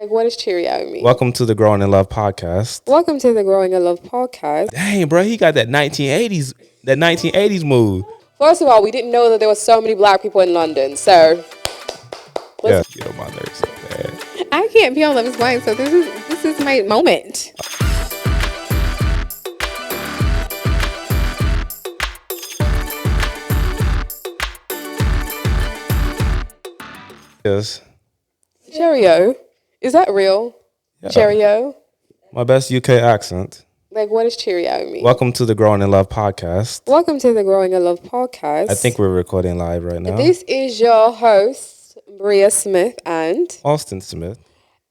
Like, what does Cheerio mean? Welcome to the Growing in Love podcast. Welcome to the Growing in Love podcast. Dang, bro, he got that 1980s move. First of all, we didn't know that there were so many black people in London, so Yeah, get on my nerves so bad. I can't be on Love is Blind, so this is my moment. Yes, Cheerio. Is that real? yeah. Cheerio? My best UK accent. Like, what does Cheerio mean? Welcome to the Growing in Love podcast. Welcome to the Growing in Love podcast. I think we're recording live right now. This is your host, Brea Smith, and Austin Smith.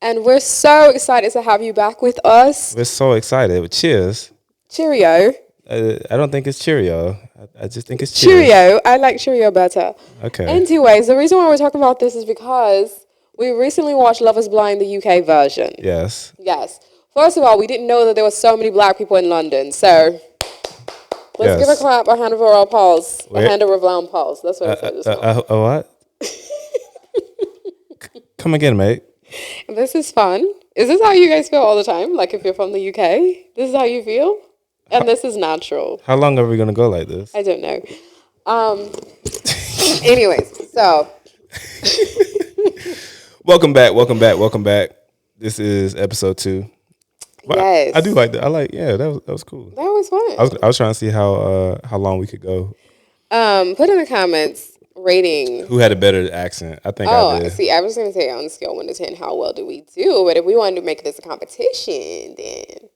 we're so excited to have you back with us. We're so excited. Cheers. Cheerio. I don't think it's Cheerio. I just think it's cheers. Cheerio. I like Cheerio better. Okay. Anyways, the reason why we're talking about this is because we recently watched Love is Blind, the UK version. Yes. Yes. First of all, we didn't know that there were so many black people in London, so let's give a clap, a hand of applause, a hand of applause. That's what I said. What? Come again, mate. This is fun. Is this how you guys feel all the time? Like if you're from the UK, this is how you feel? And this is natural. How long are we gonna go like this? I don't know. Anyways, so Welcome back. This is episode 2. Well, yes, I do like that. That was cool. that was fun. I was trying to see how long we could go. Put in the comments rating. Who had a better accent? I think I did. See, I was gonna say on a scale of 1 to 10, how well do we do? But if we wanted to make this a competition, then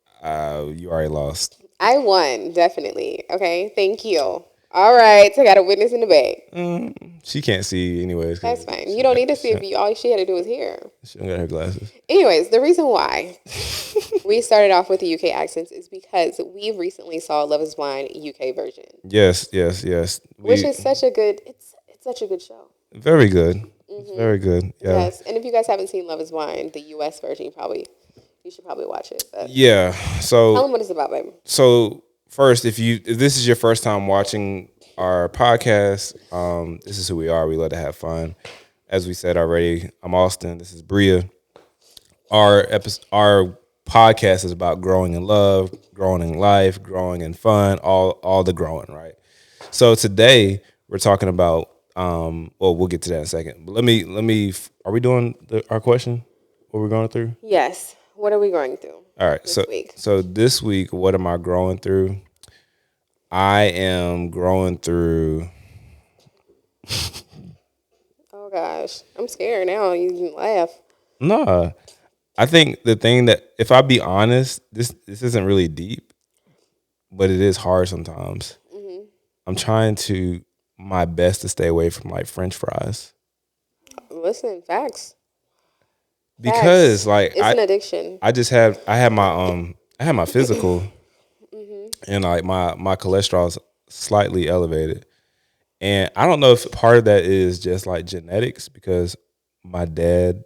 You already lost. I won, definitely. Okay, thank you. All right, so I got a witness in the bag. She can't see anyways. That's fine. You don't need to see if you. All she had to do was hear. She don't got her glasses. Anyways, the reason why we started off with the UK accents is because we recently saw Love is Blind UK version. Yes. Which is such a good. It's such a good show. Very good. It's very good. Yeah. Yes, and if you guys haven't seen Love is Blind, the US version, you should probably watch it. But Yeah. So tell them what it's about, baby. So first, if this is your first time watching our podcast, this is who we are. We love to have fun. As we said already, I'm Austin. This is Brea. Our podcast is about growing in love, growing in life, growing in fun, all the growing, right? So today we're talking about we'll get to that in a second. But let me. Are we doing our question? What we're going through? Yes. What are we going through? All right. This week? So this week, what am I growing through? I am growing through. Oh gosh, I'm scared now. You can laugh. No, I think the thing that, if I be honest, this isn't really deep, but it is hard sometimes. Mm-hmm. I'm trying my best to stay away from like French fries. Listen, facts. Because it's an addiction. I had my physical, and like my cholesterol is slightly elevated, and I don't know if part of that is just like genetics, because my dad's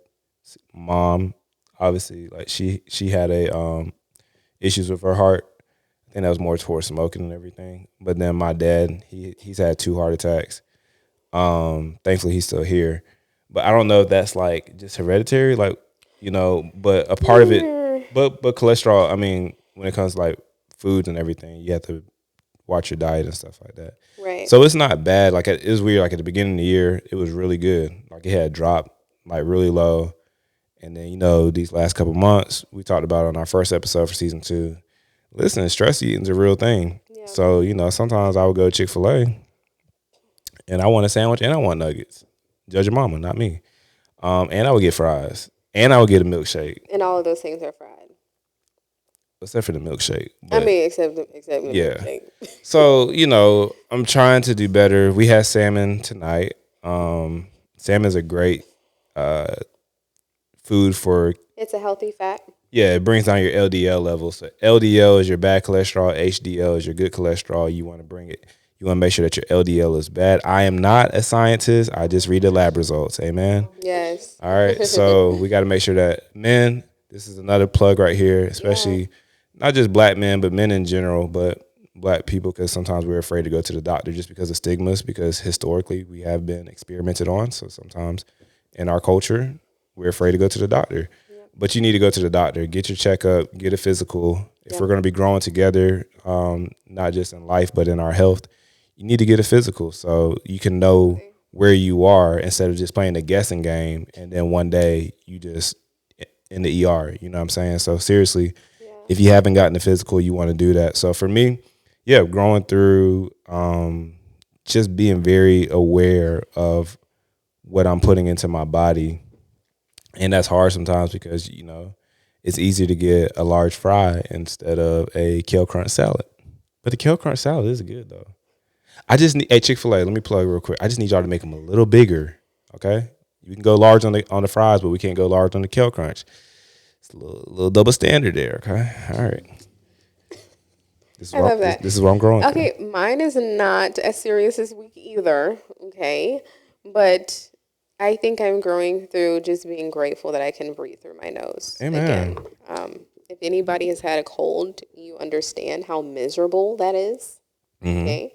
mom, obviously, like she had issues with her heart. I think that was more towards smoking and everything. But then my dad, he's had 2 heart attacks. Thankfully he's still here. But I don't know if that's like just hereditary, like, but a part of it, but cholesterol, I mean, when it comes to like foods and everything, you have to watch your diet and stuff like that. Right. So it's not bad. Like, it was weird. Like at the beginning of the year, it was really good. Like it had dropped like really low. And then, these last couple months, we talked about it on our first episode for season 2. Listen, stress eating's a real thing. Yeah. So, sometimes I would go to Chick-fil-A and I want a sandwich and I want nuggets. Judge your mama, not me. And I would get fries. And I would get a milkshake. And all of those things are fried. Except for the milkshake. But, I mean, except the milkshake. So, I'm trying to do better. We had salmon tonight. Salmon's a great food for... It's a healthy fat. Yeah, it brings down your LDL levels. So LDL is your bad cholesterol. HDL is your good cholesterol. You want to make sure that your LDL is bad. I am not a scientist. I just read the lab results. Amen? Yes. All right. So we got to make sure that men, this is another plug right here, especially not just black men, but men in general, but black people, because sometimes we're afraid to go to the doctor just because of stigmas, because historically we have been experimented on. So sometimes in our culture, we're afraid to go to the doctor. but you need to go to the doctor, get your checkup, get a physical. If we're going to be growing together, not just in life but in our health, you need to get a physical so you can know where you are instead of just playing the guessing game and then one day you just in the ER. You know what I'm saying? So seriously, if you haven't gotten a physical, you want to do that. So for me, growing through just being very aware of what I'm putting into my body. And that's hard sometimes because, it's easier to get a large fry instead of a kale crunch salad. But the kale crunch salad is good, though. I just need, Chick-fil-A, let me plug real quick. I just need y'all to make them a little bigger, okay? You can go large on the fries, but we can't go large on the kale crunch. It's a little double standard there, okay? All right. I love that. This is what I'm growing through. Okay, mine is not as serious this week either, okay? But I think I'm growing through just being grateful that I can breathe through my nose. Amen. Again, if anybody has had a cold, you understand how miserable that is, okay?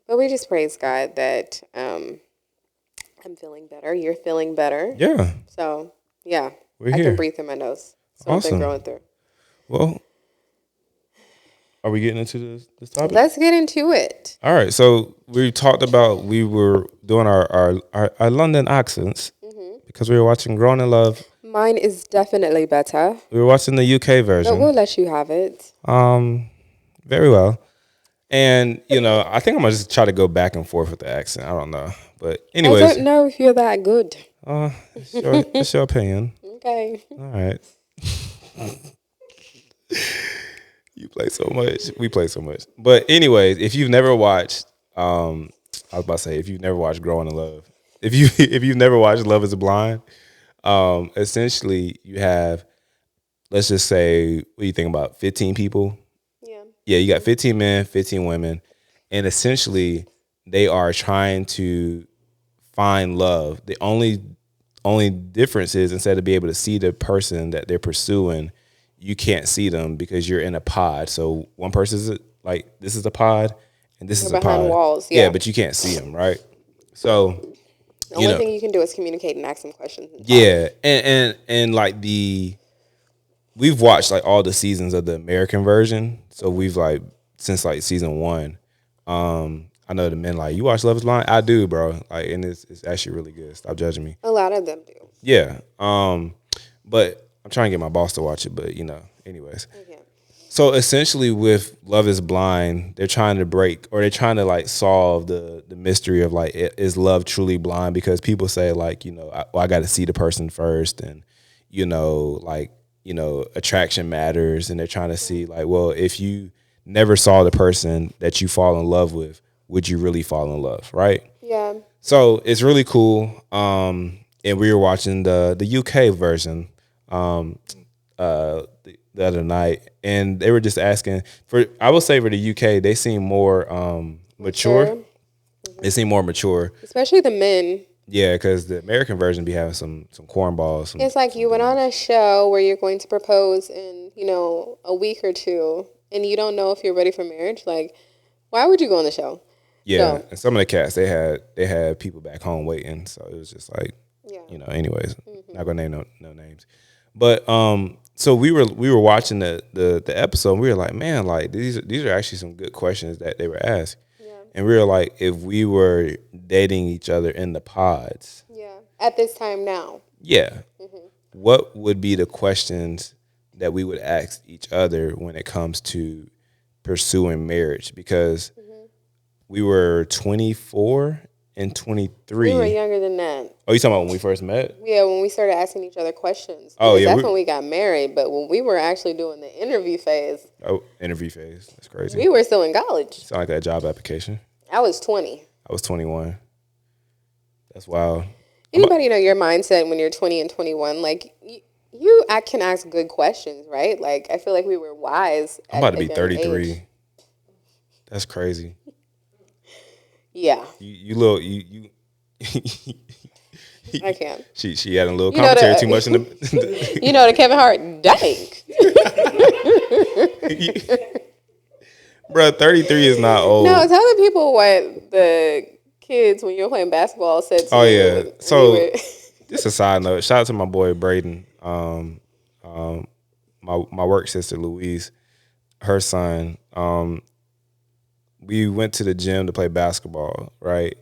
But we just praise God that I'm feeling better. You're feeling better. Yeah. So, yeah, I can breathe through my nose. So awesome. I've been growing through. Well, are we getting into this topic? Let's get into it. All right. So we talked about we were doing our London accents because we were watching Grown in Love. Mine is definitely better. We were watching the UK version. But we'll let you have it. Very well. And, I think I'm going to just try to go back and forth with the accent. I don't know. But anyways. I don't know if you're that good. It's your opinion. Okay. All right. You play so much. We play so much. But anyways, if you've never watched, I was about to say, if you've never watched Growing in Love, if you've never watched Love Is Blind, essentially you have, let's just say, what do you think about 15 people? Yeah, you got 15 men, 15 women, and essentially they are trying to find love. The only difference is instead of being able to see the person that they're pursuing, you can't see them because you're in a pod. So one person is like, this is a pod, and this is a pod. Behind walls, yeah, but you can't see them, right? So the only thing you can do is communicate and ask them questions. Yeah, and like we've watched like all the seasons of the American version. So we've like since like season 1. I know the men like, you watch Love Is Blind? I do, bro. Like, and it's actually really good. Stop judging me. A lot of them do. Yeah. But I'm trying to get my boss to watch it, but anyways. Okay. So essentially with Love Is Blind, they're trying to break or they're trying to like solve the mystery of like, is love truly blind? Because people say like, I got to see the person first and, attraction matters. And they're trying to see like, well, if you never saw the person that you fall in love with, would you really fall in love? Right. Yeah. So it's really cool. And we were watching the UK version, the other night, and they were just asking I would say for the UK, they seem more mature. Mm-hmm. They seem more mature. Especially the men. Yeah, because the American version be having some cornballs. It's like you went on a show where you're going to propose in, a week or two, and you don't know if you're ready for marriage. Like, why would you go on the show? Yeah, and some of the cats, they had people back home waiting, so it was just like, anyways, not gonna name no names. But so we were watching the episode, and we were like, man, like these are actually some good questions that they were asked. And we were like, if we were dating each other in the pods. Yeah. At this time now. Yeah. Mm-hmm. What would be the questions that we would ask each other when it comes to pursuing marriage? Because we were 24 and 23. We were younger than that. Oh, you talking about when we first met? Yeah, when we started asking each other questions. Oh, yeah. That's when we got married. But when we were actually doing the interview phase. Oh, interview phase. That's crazy. We were still in college. Sound like that job application. I was 20. I was 21. That's wild. Anybody know your mindset when you're 20 and 21? Like, I can ask good questions, right? Like, I feel like we were wise. I'm about to be 33. Age. That's crazy. Yeah. You I can't. She had a little commentary too much in the the Kevin Hart dang. Bro, 33 is not old. No, tell the people what the kids when you were playing basketball said to you. Oh yeah. So just a side note, shout out to my boy Braden. my work sister Louise, her son. We went to the gym to play basketball, right?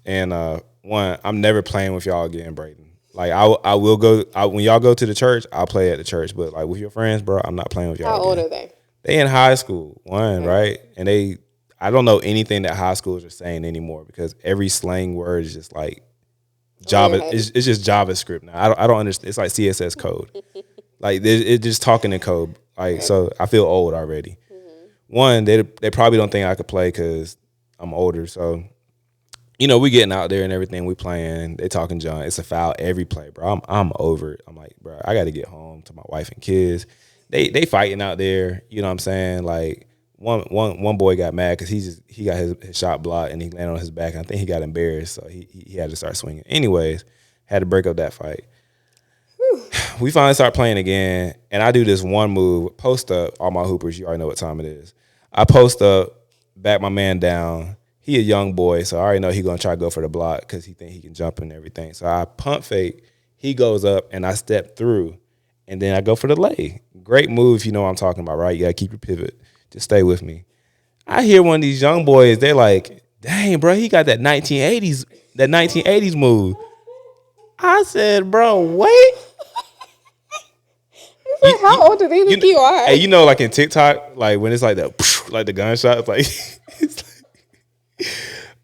And I'm never playing with y'all again, Brayden. Like I will go when y'all go to the church, I'll play at the church. But like with your friends, bro, I'm not playing with y'all. How old again. are they? They in high school, right? And I don't know anything that high schoolers are saying anymore because every slang word is just like Java. It's just JavaScript now. I don't understand. It's like CSS code. Like it's just talking in code. Like so, I feel old already. One, they probably don't think I could play because I'm older. So, we getting out there and everything. We playing. They talking junk. It's a foul every play, bro. I'm over it. I'm like, bro, I got to get home to my wife and kids. They fighting out there. You know what I'm saying? Like one boy got mad because he got his shot blocked and he landed on his back. And I think he got embarrassed, so he had to start swinging. Anyways, had to break up that fight. We finally start playing again, and I do this one move, post up, all my hoopers, you already know what time it is. I post up, back my man down. He a young boy, so I already know he going to try to go for the block because he think he can jump and everything. So I pump fake, he goes up, and I step through, and then I go for the lay. Great move if you know what I'm talking about, right? You got to keep your pivot. Just stay with me. I hear one of these young boys, they're like, dang, bro, he got that 1980s move. I said, bro, wait. How old do they think you are? Hey, like in TikTok, like when it's like like the gunshot, it's like,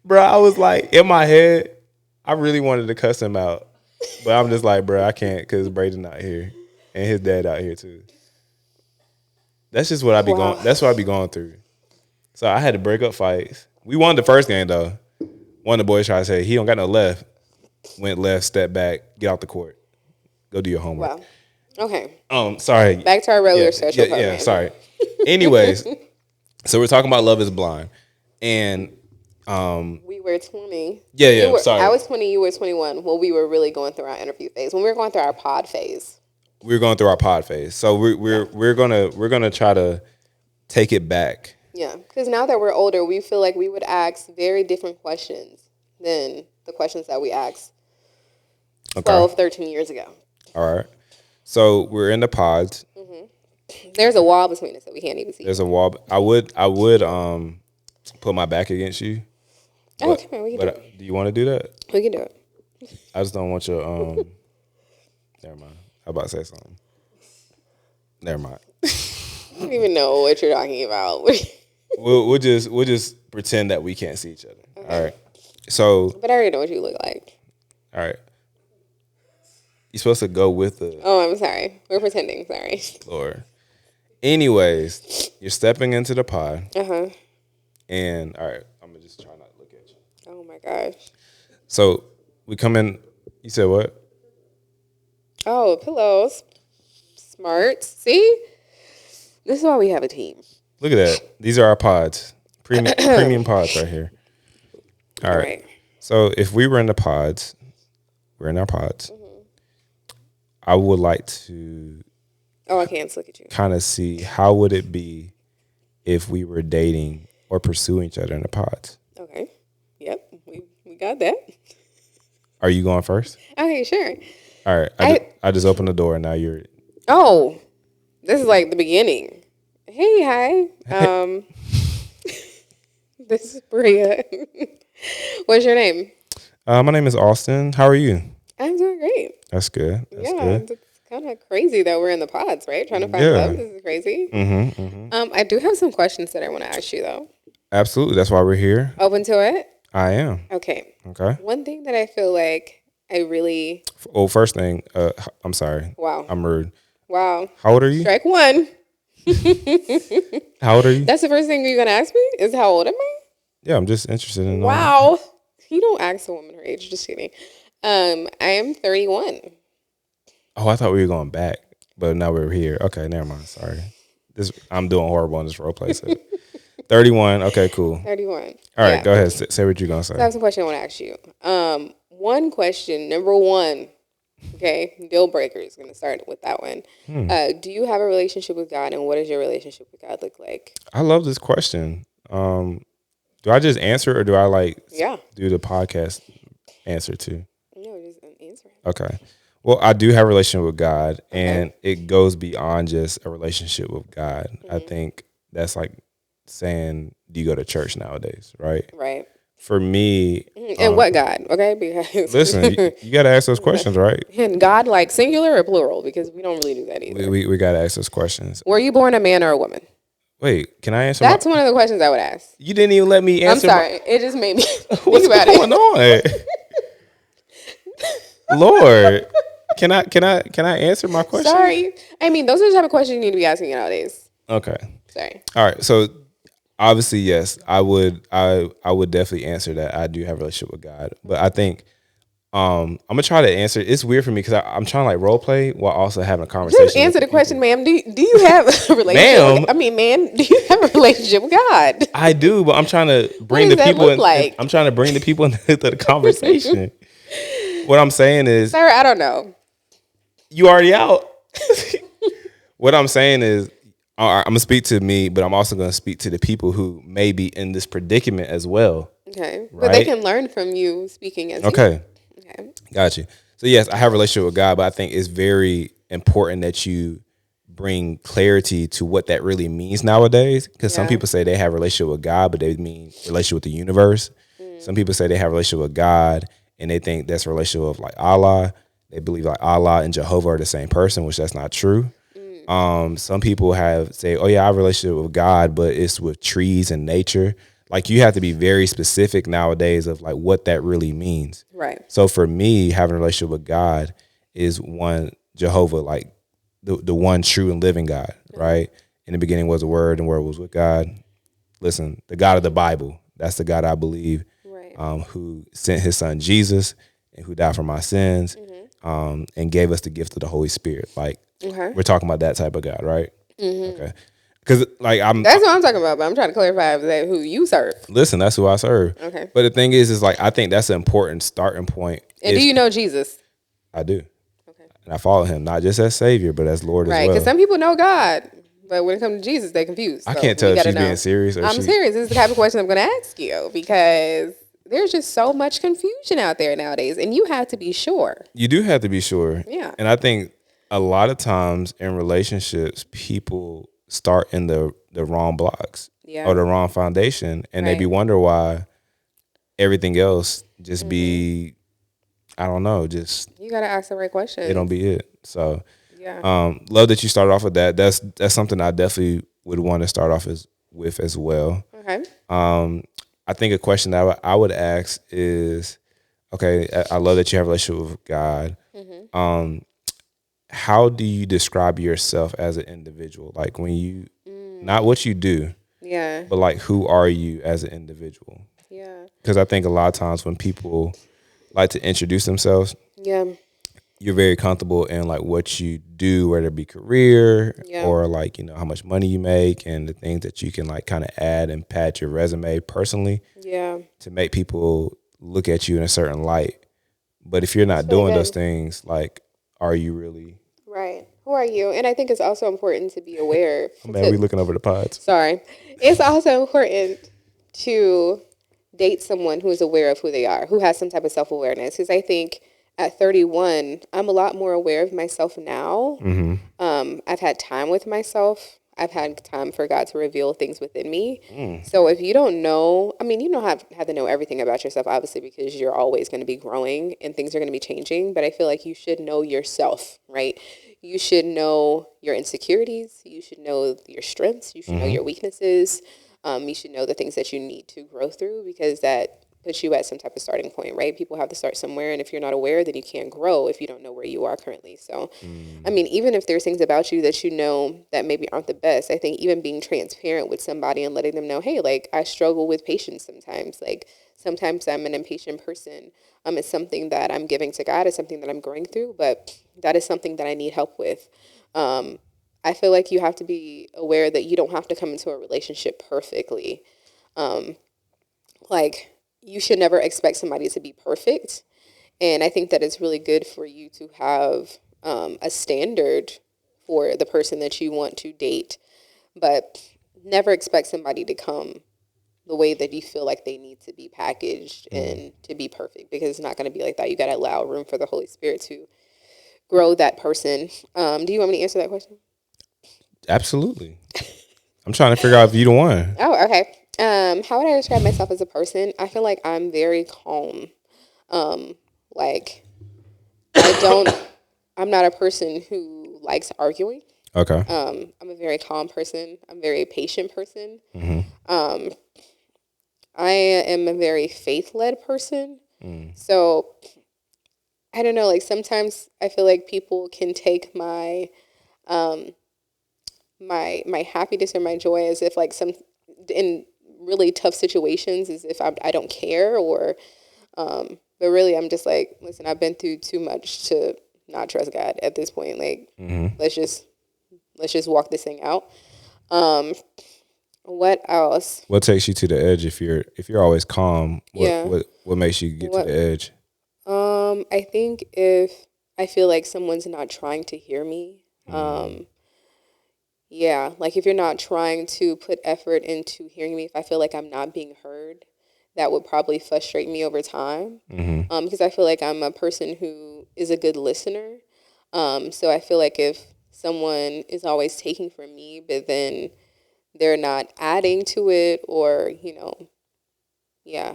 bro, I was like, in my head, I really wanted to cuss him out. But I'm just like, bro, I can't because Braden not here. And his dad out here too. That's just what I be going. That's what I be going through. So I had to break up fights. We won the first game though. One of the boys tried to say he don't got no left. Went left, step back, get off the court, go do your homework. Wow. Okay. Sorry. Back to our regular social program. Yeah, sorry. Anyways, so we're talking about Love Is Blind, and we were 20. Yeah. Sorry, I was 20. You were 21. When we were really going through our interview phase. When we were going through our pod phase. We were going through our pod phase. So we're gonna try to take it back. Yeah, because now that we're older, we feel like we would ask very different questions than the questions that we asked 12, 13 years ago. All right. So we're in the pods. Mm-hmm. There's a wall between us that we can't even see. There's a wall. I would put my back against you. Okay, we can do it. Do you want to do that? We can do it. I just don't want your Never mind. I was about to say something. Never mind. I don't even know what you're talking about. We'll just pretend that we can't see each other. Okay. All right. So. But I already know what you look like. All right. You're supposed to go with the. Oh, I'm sorry. We're pretending. Sorry. Lord. Anyways, you're stepping into the pod. And all right, I'm gonna just try not to look at you. Oh my gosh. So we come in. You said what? Oh, pillows. Smart. See, this is why we have a team. Look at that. These are our pods. Premium pods right here. All right. So if we were in the pods, we're in our pods. Mm-hmm. I would like to. Oh, I can't look at you. Kind of see how would it be if we were dating or pursuing each other in the pods. Okay. Yep. We got that. Are you going first? Okay, sure. All right. I just opened the door and now you're. Oh, this is like the beginning. Hey, hi. This is Brea. What's your name? My name is Austin. How are you? I'm doing great. That's good. It's kind of crazy that we're in the pods, right? Trying to find love. This is crazy. I do have some questions that I want to ask you, though. Absolutely. That's why we're here. Open to it? I am. Okay. Okay. One thing that I feel like I really... Oh, first thing, I'm sorry. Wow. I'm rude. Wow. How old are you? Strike one. How old are you? That's the first thing you're going to ask me? Is how old am I? Yeah, I'm just interested in knowing. Wow. You don't ask a woman her age. Just kidding. I am 31. Oh, I thought we were going back, but now we're here. Okay, never mind. Sorry. I'm doing horrible on this role play. So. 31. Okay, cool. 31. All right, go ahead. Say what you're going to say. So I have some questions I want to ask you. One question, number one, okay, deal breakers. Going to start with that one. Do you have a relationship with God, and what does your relationship with God look like? I love this question. Do I just answer, or do I do the podcast answer too? No, just answer. Okay. Well, I do have a relationship with God, and it goes beyond just a relationship with God. I think that's like saying, do you go to church nowadays, right? Right. For me, And what God? Okay, because listen, you got to ask those questions, right? and God like singular or plural, because we don't really do that We, either. we, we got to ask those questions. Were you born a man or a woman? Wait, can I answer That's one of the questions I would ask. You didn't even let me I'm answer sorry. It just made me think What's about going it. on? Lord, can I answer my question? Sorry. I mean, those are the type of questions you need to be asking nowadays. Okay. Sorry. All right. So obviously, yes, I would definitely answer that. I do have a relationship with God, but I think I'm gonna try to answer. It's weird for me because I'm trying to like role play while also having a conversation. Just answer with the question, people. ma'am. Do you have a relationship? I mean, man, do you have a relationship with God? I do, but I'm trying to bring the does that people look in. like? I'm trying to bring the people into the conversation. What I'm saying is, Sir, I don't know. you already out. What I'm saying is, I'm gonna speak to me, but I'm also gonna speak to the people who may be in this predicament as well. Okay. But they Right? can learn from you speaking as Okay. you. Okay. Got you. So yes, I have a relationship with God, but I think it's very important that you bring clarity to what that really means nowadays. Because some Yeah. people say they have a relationship with God, but they mean relationship with the universe. Some people say they have a relationship with God, and they think that's a relationship of like Allah. They believe like Allah and Jehovah are the same person, which that's not true. Some people have say, oh yeah, I have a relationship with God, but it's with trees and nature. Like you have to be very specific nowadays of like what that really means. Right. So for me, having a relationship with God is one Jehovah, like the one true and living God, right? In the beginning was the Word, and the Word was with God. Listen, the God of the Bible, that's the God I believe, Right. who sent His Son Jesus and who died for my sins, and gave us the gift of the Holy Spirit. Like Okay. we're talking about that type of God, right? Okay, because like That's what I'm talking about, but I'm trying to clarify that who you serve. listen, that's who I serve. Okay. But the thing is like I think that's an important starting point. And do you know Jesus? I do. Okay. And I follow him, not just as Savior, but as Lord as Right. well. Because some people know God, but when it comes to Jesus, they're confused. I So can't tell we if gotta she's know. being serious or I'm serious. This is the type of question I'm going to ask you because there's just so much confusion out there nowadays, and you have to be sure. You do have to be sure. Yeah. And I think a lot of times in relationships, people start in the wrong blocks Yeah. or the wrong foundation, and they be Right. wonder why everything else just be, I don't know, just You got to ask the right questions. it don't be it. So, Yeah. love that you started off with that. That's something I definitely would want to start off with as well. Okay. I think a question that I would ask is, okay, I love that you have a relationship with God. How do you describe yourself as an individual? Like when you, not what you do, Yeah. but like who are you as an individual? Yeah. Because I think a lot of times when people like to introduce themselves, Yeah. you're very comfortable in like what you do, whether it be career Yeah. or like, how much money you make and the things that you can like kind of add and pad your resume personally Yeah. to make people look at you in a certain light. But if you're not really doing good. those things, like, are you really? Right. Who are you? And I think it's also important to be aware. Oh, man, we looking over the pods. Sorry. It's also important to date someone who is aware of who they are, who has some type of self-awareness. Because I think at 31, I'm a lot more aware of myself now. I've had time with myself. I've had time for God to reveal things within me. So if you don't know, I mean, you don't have to know everything about yourself, obviously, because you're always going to be growing and things are going to be changing. But I feel like you should know yourself, right? You should know your insecurities. You should know your strengths. You should know your weaknesses. You should know the things that you need to grow through because that puts you at some type of starting point, right? People have to start somewhere. And if you're not aware, then you can't grow if you don't know where you are currently. So, I mean, even if there's things about you that you know that maybe aren't the best, I think even being transparent with somebody and letting them know, hey, like I struggle with patience sometimes. Like sometimes I'm an impatient person. It's something that I'm giving to God. It's something that I'm growing through, but that is something that I need help with. I feel like you have to be aware that you don't have to come into a relationship perfectly. Like you should never expect somebody to be perfect. And I think that it's really good for you to have a standard for the person that you want to date, but never expect somebody to come the way that you feel like they need to be packaged and to be perfect because it's not going to be like that. You got to allow room for the Holy Spirit to grow that person. Do you want me to answer that question? Absolutely. I'm trying to figure out if you the one. Oh, okay. How would I describe myself as a person? I feel like I'm very calm. Like I'm not a person who likes arguing. Okay. I'm a very calm person. I'm a very patient person. Mm-hmm. I am a very faith-led person. So I don't know, like sometimes I feel like people can take my happiness or my joy as if like some in really tough situations as if I don't care or but really I'm just like, listen, I've been through too much to not trust God at this point. Like let's just walk this thing out. What else? What takes you to the edge if you're always calm? Yeah. What makes you get to the edge? I think if I feel like someone's not trying to hear me, yeah, like if you're not trying to put effort into hearing me, if I feel like I'm not being heard, that would probably frustrate me over time. Because I feel like I'm a person who is a good listener. So I feel like if someone is always taking from me, but then they're not adding to it, or yeah,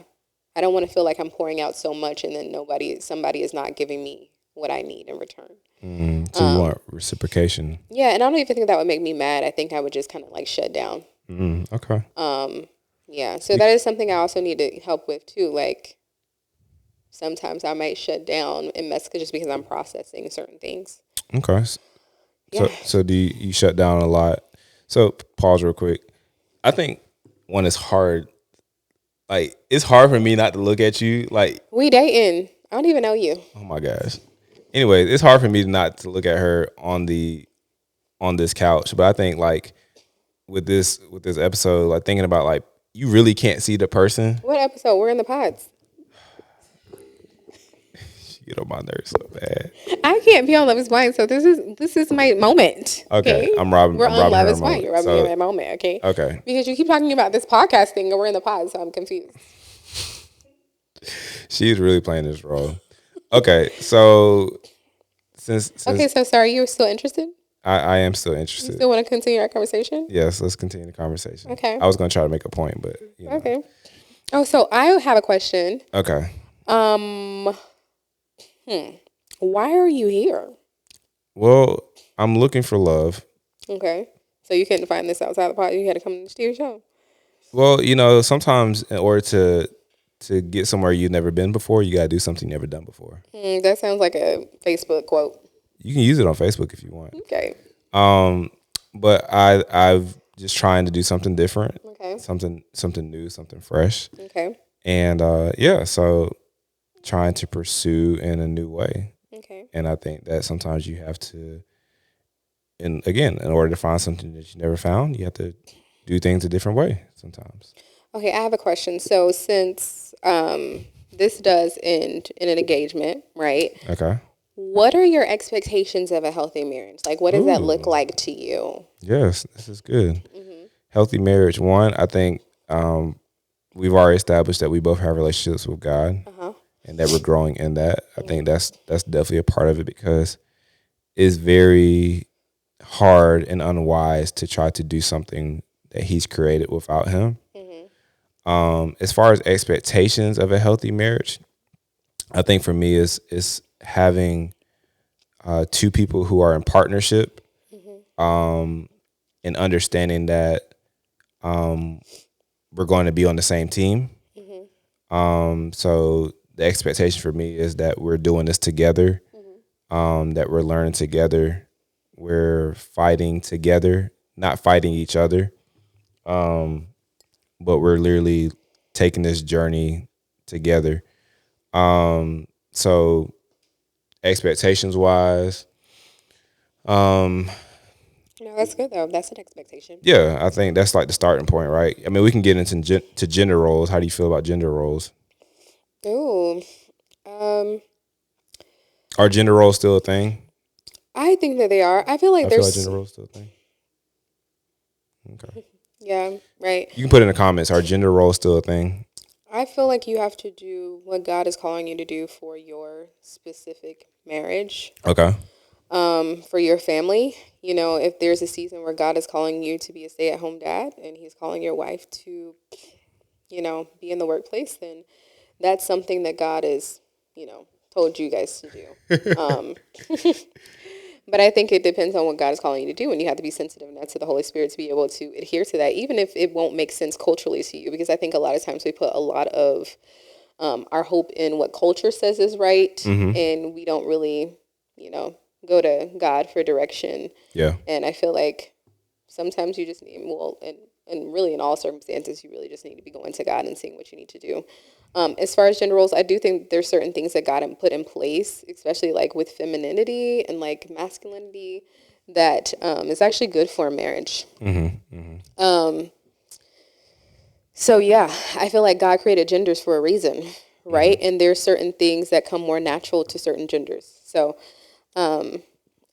I don't want to feel like I'm pouring out so much and then somebody is not giving me what I need in return. So you want reciprocation? Yeah, and I don't even think that would make me mad. I think I would just kind of like shut down. Okay. Yeah, so that is something I also need to help with too. Like sometimes I might shut down and mess just because I'm processing certain things. Okay. Yeah. So do you shut down a lot? So pause real quick. I think one is hard. Like it's hard for me not to look at you. Like we dating. I don't even know you. oh my gosh. Anyway, it's hard for me not to look at her on this couch. But I think like with this episode, like thinking about like you really can't see the person. What episode? We're in the pods. She get on my nerves so bad. I can't be on Love Is Blind, so this is my moment. Okay, I'm robbing. We're I'm on robbing Love her Is Blind. moment. You're robbing me my moment. Okay. Okay. Because you keep talking about this podcast thing, and we're in the pod, so I'm confused. She's really playing this role. Okay, so since okay, so sorry, you're still interested? I am still interested. You still want to continue our conversation? Yes, let's continue the conversation. Okay. I was going to try to make a point, but okay. Oh, so I have a question. Okay. Why are you here? Well, I'm looking for love. Okay. So you couldn't find this outside the pod. You had to come to your show. Well, sometimes in order to get somewhere you've never been before, you got to do something you've never done before. That sounds like a Facebook quote. You can use it on Facebook if you want. Okay. But I've just trying to do something different. Okay. Something new, something fresh. Okay. And so trying to pursue in a new way. Okay. And I think that sometimes you have to, and again, in order to find something that you never found, you have to do things a different way sometimes. Okay, I have a question. So since this does end in an engagement, right? Okay. What are your expectations of a healthy marriage? Like, what does that look like to you? Yes, this is good. Healthy marriage. One, I think we've already established that we both have relationships with God, and that we're growing in that. I think that's definitely a part of it because it's very hard and unwise to try to do something that He's created without Him. As far as expectations of a healthy marriage, I think for me is having two people who are in partnership, and understanding that we're going to be on the same team. So the expectation for me is that we're doing this together, that we're learning together, we're fighting together, not fighting each other, but we're literally taking this journey together. So expectations wise, No, that's good though. That's an expectation. yeah, I think that's like the starting point, right? I mean, we can get into to gender roles. How do you feel about gender roles? Ooh, Are gender roles still a thing? I think that they are. I feel like I feel there's like gender roles still a thing. Okay. Yeah, right. You can put in the comments, are gender roles still a thing? I feel like you have to do what God is calling you to do for your specific marriage. Okay. For your family, you know, if there's a season where God is calling you to be a stay-at-home dad and he's calling your wife to, you know, be in the workplace, then that's something that God is, you know, told you guys to do. But I think it depends on what God is calling you to do, and you have to be sensitive enough to the Holy Spirit to be able to adhere to that, even if it won't make sense culturally to you. Because I think a lot of times we put a lot of our hope in what culture says is right, and we don't really, you know, go to God for direction. Yeah. And I feel like sometimes you just need, well, and really in all circumstances, you really just need to be going to God and seeing what you need to do. As far as gender roles, I do think there's certain things that God put in place, especially like with femininity and like masculinity, that is actually good for a marriage. So yeah, I feel like God created genders for a reason, right? And there's certain things that come more natural to certain genders. So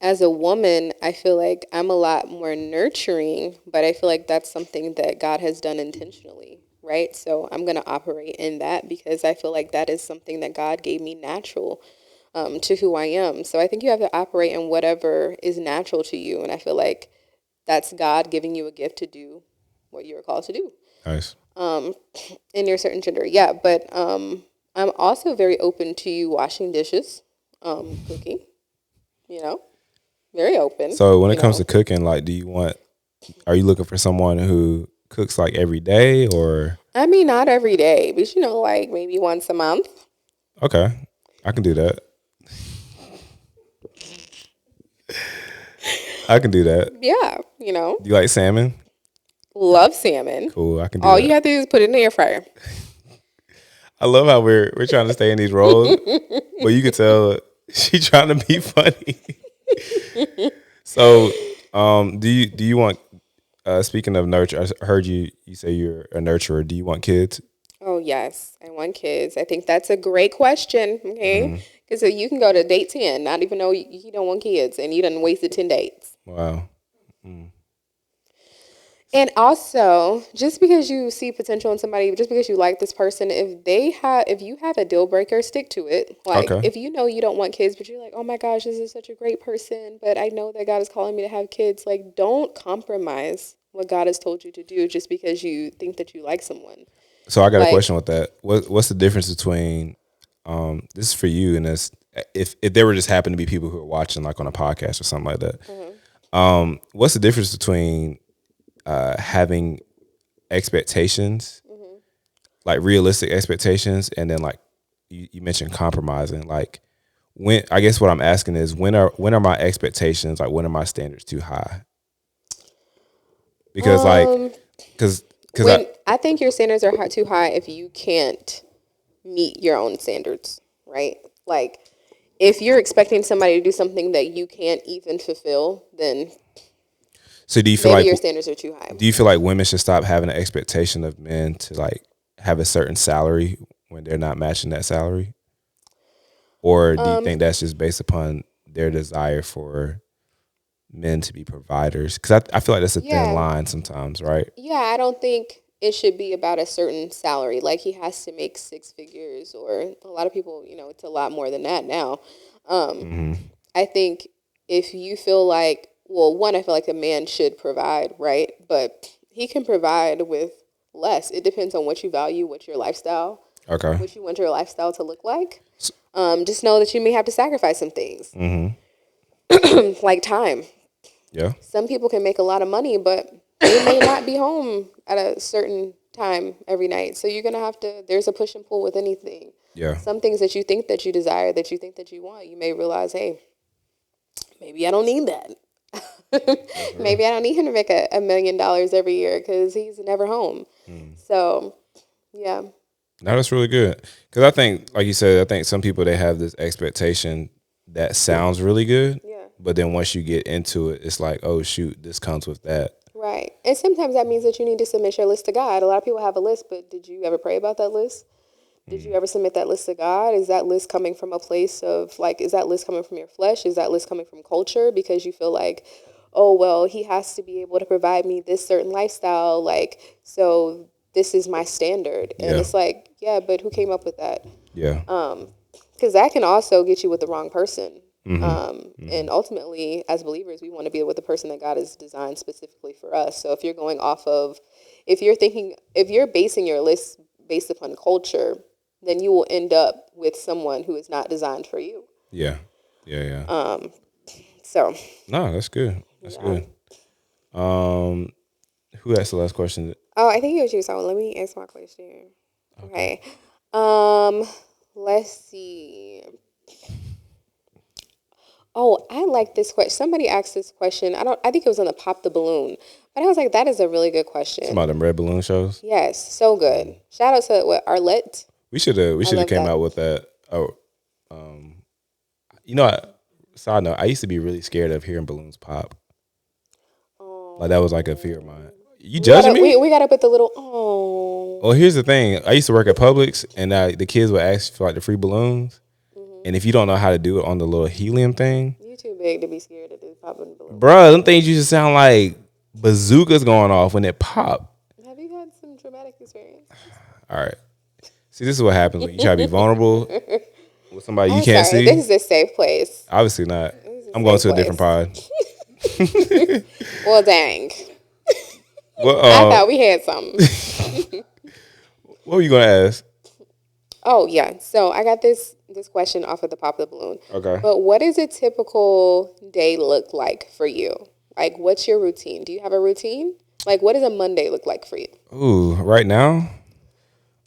as a woman, I feel like I'm a lot more nurturing, but I feel like that's something that God has done intentionally, right? So I'm going to operate in that because I feel like that is something that God gave me natural to who I am. So I think you have to operate in whatever is natural to you. And I feel like that's God giving you a gift to do what you're called to do Nice. in your certain gender. Yeah, but I'm also very open to you washing dishes, cooking, you know, very open, So when you it comes know. to cooking, like, are you looking for someone who cooks like every day or? I mean, not every day, but you know, like maybe once a month. Okay, I can do that. I can do that. Yeah, you know, Do you like salmon? love salmon. Cool, I can do All you that. have to do is put it in the air fryer. I love how we're trying to stay in these roles, but you can tell she trying to be funny. So, do you want? Speaking of nurture, I heard you say you're a nurturer. Do you want kids? Oh yes, I want kids. I think that's a great question. Okay, because you can go to date 10, not even know you don't want kids, and you done wasted 10 dates. Wow. And also, just because you see potential in somebody, just because you like this person, if you have a deal breaker, stick to it. Like, Okay. if you know you don't want kids, but you're like, oh my gosh, this is such a great person, but I know that God is calling me to have kids. Like, don't compromise what God has told you to do just because you think that you like someone. So I got a Like, question with that. What's the difference between this is for you and this if there were just happen to be people who are watching like on a podcast or something like that. What's the difference between having expectations, like realistic expectations, and then like you mentioned compromising. Like when I guess what I'm asking is when are my expectations, like when are my standards too high? Because like um, because when I think your standards are too high if you can't meet your own standards, right? Like, if you're expecting somebody to do something that you can't even fulfill, then so maybe your standards are too high. do you feel like women should stop having an expectation of men to like have a certain salary when they're not matching that salary? Or do you think that's just based upon their desire for men to be providers? Because I feel like that's a thin Yeah. line sometimes, right? Yeah, I don't think it should be about a certain salary. Like, he has to make six figures, or a lot of people, you know, it's a lot more than that now. I think if you feel like, well, one, I feel like a man should provide, right? But he can provide with less. It depends on what you value, what's your lifestyle, Okay. what you want your lifestyle to look like. Just know that you may have to sacrifice some things, like time. Yeah. Some people can make a lot of money, but they may not be home at a certain time every night. So you're gonna have to. There's a push and pull with anything. Yeah. Some things that you think that you desire, that you think that you want, you may realize, hey, maybe I don't need that. Maybe I don't need him to make $1 million every year because he's never home. So, yeah. No, that's really good. Because I think, like you said, I think some people they have this expectation that sounds really good, Yeah. but then once you get into it, it's like, oh shoot, this comes with that. Right. And sometimes that means that you need to submit your list to God. A lot of people have a list, but did you ever pray about that list? Did you ever submit that list to God? Is that list coming from a place of, like, is that list coming from your flesh? Is that list coming from culture? Because you feel like, oh, well, he has to be able to provide me this certain lifestyle. Like, so this is my standard. And Yeah. it's like, yeah, but who came up with that? Yeah. Because that can also get you with the wrong person. And ultimately, as believers, we want to be with the person that God has designed specifically for us. So if you're going off of, if you're basing your list based upon culture, then you will end up with someone who is not designed for you. Yeah. So No, that's good. That's good. Who asked the last question? oh, I think it was you. So let me ask my question. Okay. Let's see. Oh, I like this question. Somebody asked this question. I think it was on the Pop the Balloon. But I was like, that is a really good question. Some of them red balloon shows. Yes, so good. Shout out to Arlette. We should have came out with that. Oh, side note, I used to be really scared of hearing balloons pop. Like that was like a fear of mine. You judging me? We gotta put the little oh. Well, here's the thing. I used to work at Publix, and the kids would ask for like the free balloons. And if you don't know how to do it on the little helium thing, You too big to be scared to do popping balloons. bruh, them things used to sound like bazookas going off when it pop. Have you had some traumatic experience? All right. See, this is what happens when you try to be vulnerable with somebody you can't see. This is a safe place. Obviously not. I'm going to a different pod. Well, dang. Well, I thought we had something. what were you going to ask? Oh, yeah. So I got this question off of the Pop the Balloon. Okay. But what does a typical day look like for you? Like, what's your routine? Do you have a routine? Like, what does a Monday look like for you? Ooh, right now?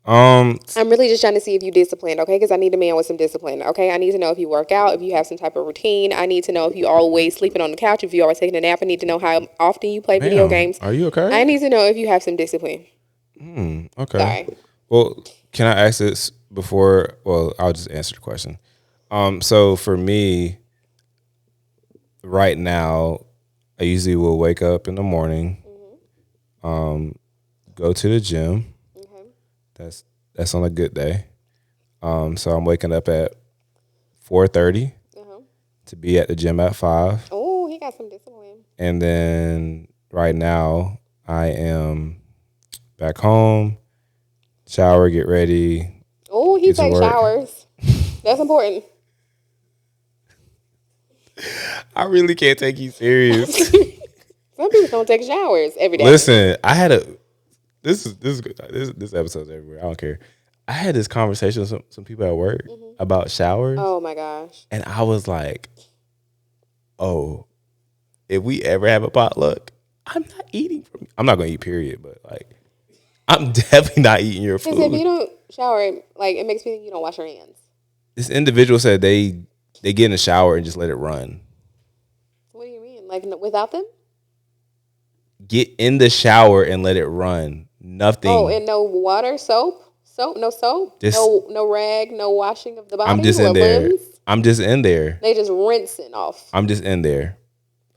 I'm really just trying to see if you're disciplined, okay? Because I need a man with some discipline, okay? I need to know if you work out, if you have some type of routine. I need to know if you always sleeping on the couch, if you always taking a nap. I need to know how often you play video games. Are you okay? I need to know if you have some discipline. Okay. Sorry. Well, can I ask this before? Well, I'll just answer the question. So for me, right now, I usually will wake up in the morning, go to the gym. That's on a good day. So I'm waking up at 4:30 to be at the gym at 5. Oh, he got some discipline. And then right now I am back home, shower, get ready. Oh, he takes showers. That's important. I really can't take you serious. Some people don't take showers every day. Listen, I had this episode's everywhere. I don't care. I had this conversation with some people at work about showers. Oh my gosh. And I was like, oh, if we ever have a potluck, I'm not eating from you. I'm not gonna eat, period, but like I'm definitely not eating your food. Because if you don't shower, like it makes me think you don't wash your hands. This individual said they get in the shower and just let it run. What do you mean? Like without them? Get in the shower and let it run. Nothing. Oh, and no water, soap? No soap? No rag, no washing of the body? I'm just in there. I'm just in there. They just rinsing off. I'm just in there.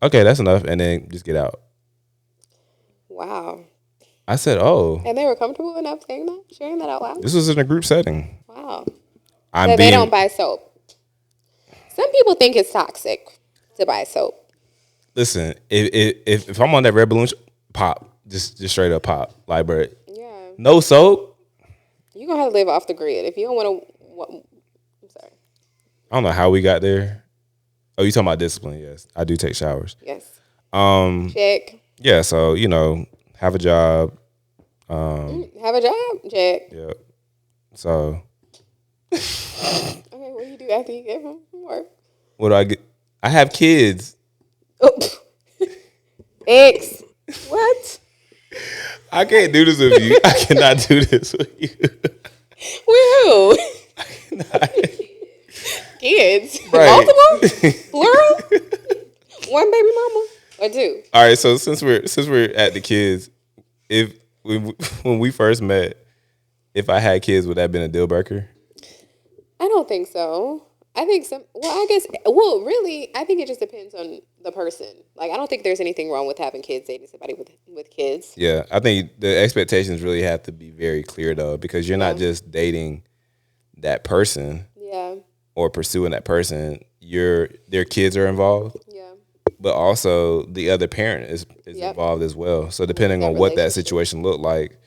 Okay, that's enough. And then just get out. Wow. I said, oh. And they were comfortable enough saying that? Sharing that out loud? This was in a group setting. Wow. So they don't buy soap. Some people think it's toxic to buy soap. Listen, if I'm on that red balloon, pop. Just straight up pop. Like, bro. Yeah. No soap. You're going to have to live off the grid. If you don't want to... I'm sorry. I don't know how we got there. Oh, you talking about discipline? Yes. I do take showers. Yes. Check. Yeah, so, have a job. Have a job? Check. Yeah. So... Okay, what do you do after you get from work? What do I get? I have kids. Oh. X. What? I can't do this with you. I cannot do this with you. With who? Kids. Right. Multiple? Plural? One baby mama? Or two? All right, so since we're at the kids, when we first met, if I had kids, would that have been a deal breaker? I don't think so. I think really, I think it just depends on the person. Like, I don't think there's anything wrong with having kids, dating somebody with kids. Yeah, I think the expectations really have to be very clear, though, because you're not just dating that person. Yeah. Or pursuing that person. Their kids are involved. Yeah. But also the other parent is involved as well. So depending on what that situation looked like,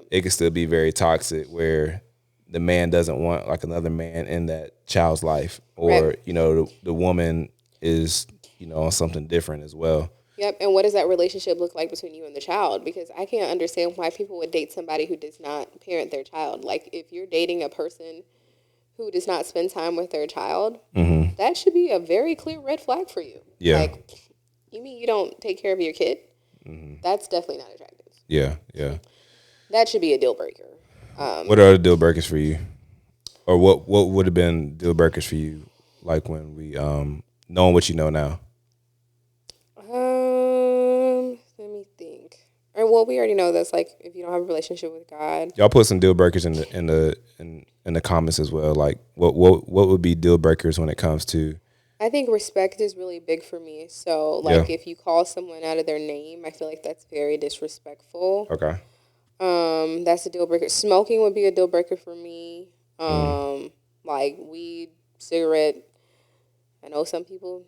it could still be very toxic where the man doesn't want like another man in that child's life, or Right. the woman is on something different as well. Yep. And what does that relationship look like between you and the child? Because I can't understand why people would date somebody who does not parent their child. Like, if you're dating a person who does not spend time with their child, that should be a very clear red flag for you. Yeah. Like, you mean you don't take care of your kid? That's definitely not attractive. Yeah, yeah. That should be a deal breaker. What are the deal breakers for you, or what would have been deal breakers for you, like when we knowing what you know now? Let me think. Or, well, we already know this. Like, if you don't have a relationship with God, Y'all put some deal breakers in the comments as well. Like what would be deal breakers when it comes to? I think respect is really big for me. So, like, if you call someone out of their name, I feel like that's very disrespectful. Okay. That's a deal breaker. Smoking would be a deal breaker for me. Like weed, cigarette. I know some people,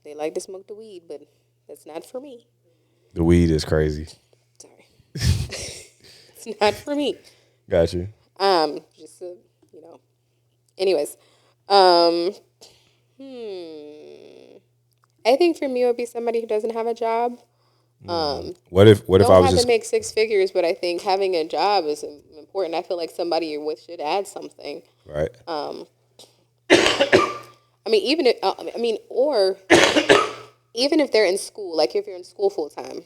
they like to smoke the weed, but that's not for me. The weed is crazy. Sorry, it's not for me. Got you. Just Anyways, I think for me it would be somebody who doesn't have a job. What if I Don't was have just to make six figures, but I think having a job is important. I feel like somebody you're with should add something. right? I mean, or even if they're in school, like if you're in school full time,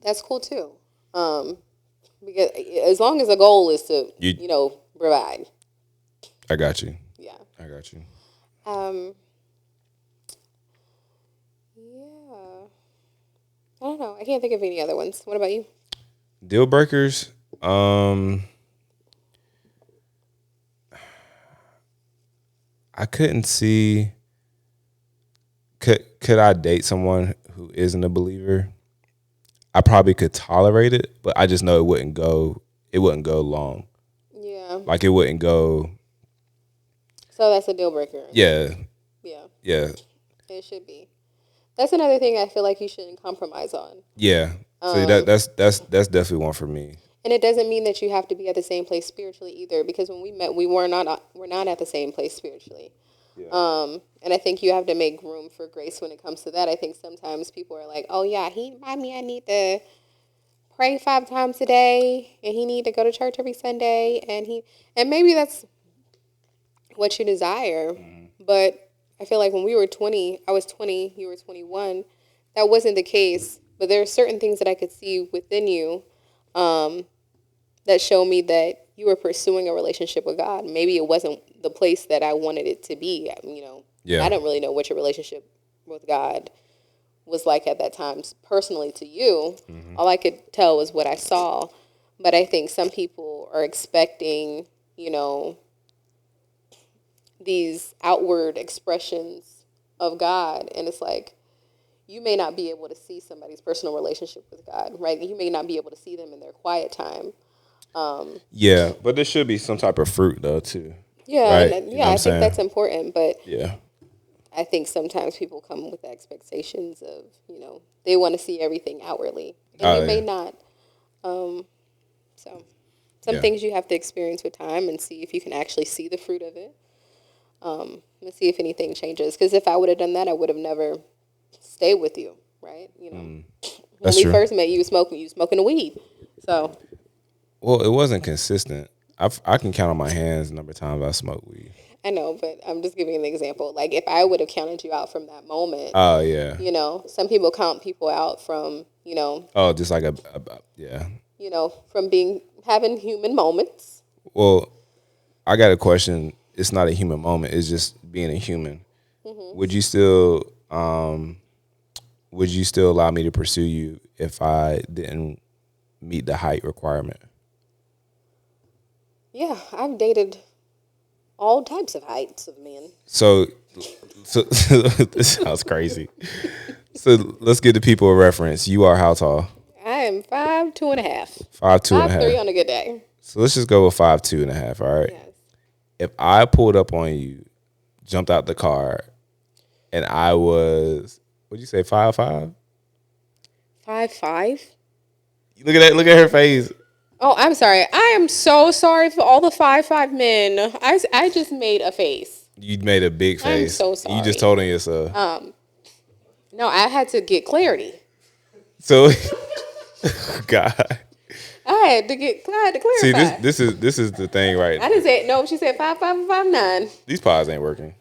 that's cool too. Because as long as the goal is to, provide. I got you. Yeah. I got you. Yeah. I don't know. I can't think of any other ones. What about you? Deal breakers. I couldn't see. Could I date someone who isn't a believer? I probably could tolerate it, but I just know it wouldn't go. It wouldn't go long. Yeah. Like it wouldn't go. So that's a deal breaker. Yeah. Yeah. Yeah. It should be. That's another thing I feel like you shouldn't compromise on. Yeah. So that's definitely one for me. And it doesn't mean that you have to be at the same place spiritually either, because when we met, we're not at the same place spiritually. Yeah. And I think you have to make room for grace when it comes to that. I think sometimes people are like, "Oh yeah, he remind me I need to pray 5 times a day, and he need to go to church every Sunday, and maybe that's what you desire." But I feel like when we were 20, I was 20, you were 21, that wasn't the case. But there are certain things that I could see within you that show me that you were pursuing a relationship with God. Maybe it wasn't the place that I wanted it to be. Yeah. I don't really know what your relationship with God was like at that time personally to you. All I could tell was what I saw. But I think some people are expecting, these outward expressions of God. And it's like, you may not be able to see somebody's personal relationship with God, right? You may not be able to see them in their quiet time. Yeah, but there should be some type of fruit though too. Yeah, Right? and, You know what I I'm think saying? that's important. But Yeah. I think sometimes people come with expectations of, they want to see everything outwardly. And you may not. So some things you have to experience with time and see if you can actually see the fruit of it. And see if anything changes. Because if I would have done that, I would have never stayed with you, right? When That's we true. first met, you were smoking the weed. So Well, it wasn't consistent. I can count on my hands the number of times I smoked weed. I know, but I'm just giving an example. Like, if I would have counted you out from that moment, Oh yeah. some people count people out from, Oh, just like yeah. From having human moments. Well, I got a question. It's not a human moment. It's just being a human. Would you still allow me to pursue you if I didn't meet the height requirement? Yeah, I've dated all types of heights of men. So this sounds crazy. So let's give the people a reference. You are how tall? I am 5'2.5". 5'2.5". 5'3" on a good day. So let's just go with 5'2.5". All right. Yes. If I pulled up on you, jumped out the car, and I was, what'd you say, 5'5"? 5'5". Look at that. Look at her face. Oh, I'm sorry. I am so sorry for all the 5'5" men. I just made a face. You made a big I'm face. so You just sorry. told on yourself. No, I had to get clarity. So, God. I had to See, clarify. this is the thing, right? I didn't say no. She said 5'5" and 5'9". These pods ain't working.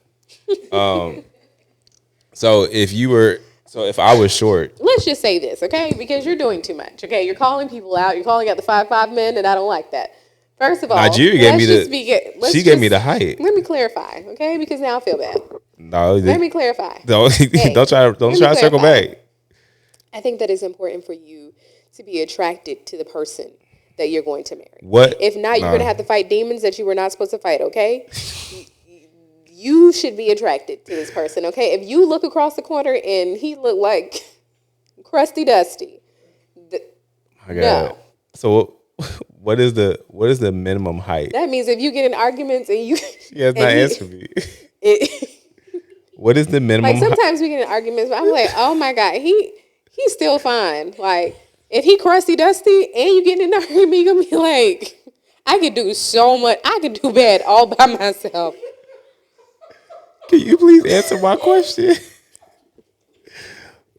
So if I was short, Let's just say this, okay? Because you're doing too much. Okay, you're calling people out. You're calling out the 5'5" men, and I don't like that. First of all, Nigeria gave me let's just the be. Let's she gave me just the height. let me clarify, okay? Because now I feel bad. No, Let me clarify. don't Hey, don't let me try to circle clarify. back. I think that it's important for you to be attracted to the person that you're going to marry. What? If not, you're going to Nah. have to fight demons that you were not supposed to fight, okay? You should be attracted to this person, okay? If you look across the corner and he looked like crusty dusty, I got no. it. So what is the minimum height? That means if you get in arguments and you She has not and answered me. it, What is the minimum like sometimes we get in arguments, but I'm like, oh my god, he's still fine. Like if he crusty dusty and you getting in an argument, you gonna be like, I could do so much. I could do bad all by myself. Can you please answer my question?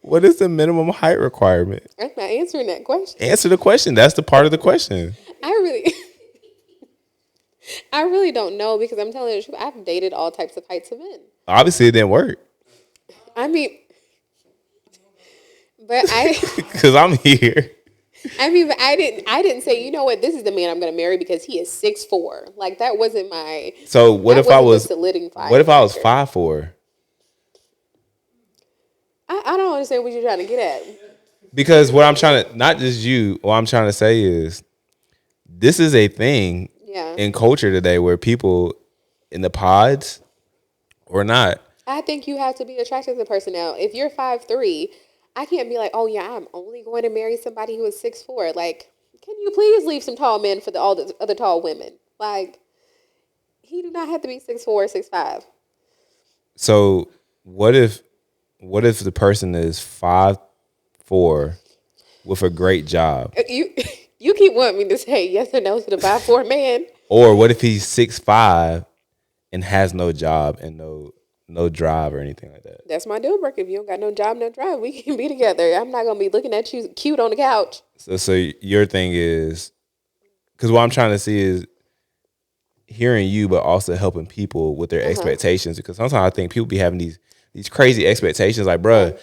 What is the minimum height requirement? I'm not answering that question. Answer the question. That's the part of the question. I really, I really don't know because I'm telling you the truth. I've dated all types of heights of men. Obviously, it didn't work I mean, but because I'm here. but I didn't say, you know what, this is the man I'm going to marry because he is 6'4". Like that wasn't my. So what That if I wasn't was? the solidifying What if I was factor. 5'4"? I don't understand what you're trying to get at. Because what I'm trying to, not just you, what I'm trying to say is this is a thing Yeah. in culture today where people in the pods or not. I think you have to be attracted to the person now. If you're 5'3", I can't be like, oh yeah, I'm only going to marry somebody who is 6'4". Like, can you please leave some tall men for all the other tall women? Like, he do not have to be 6'4", 6'5". So what if the person is 5'4" with a great job? You keep wanting me to say yes or no to the 5'4" man. Or what if he's 6'5" and has no job and no drive or anything like that? That's my deal breaker. If you don't got no job, no drive, we can be together. I'm not gonna be looking at you cute on the couch. So your thing is, because what I'm trying to see is hearing you, but also helping people with their expectations. Because sometimes I think people be having these crazy expectations, like, bruh,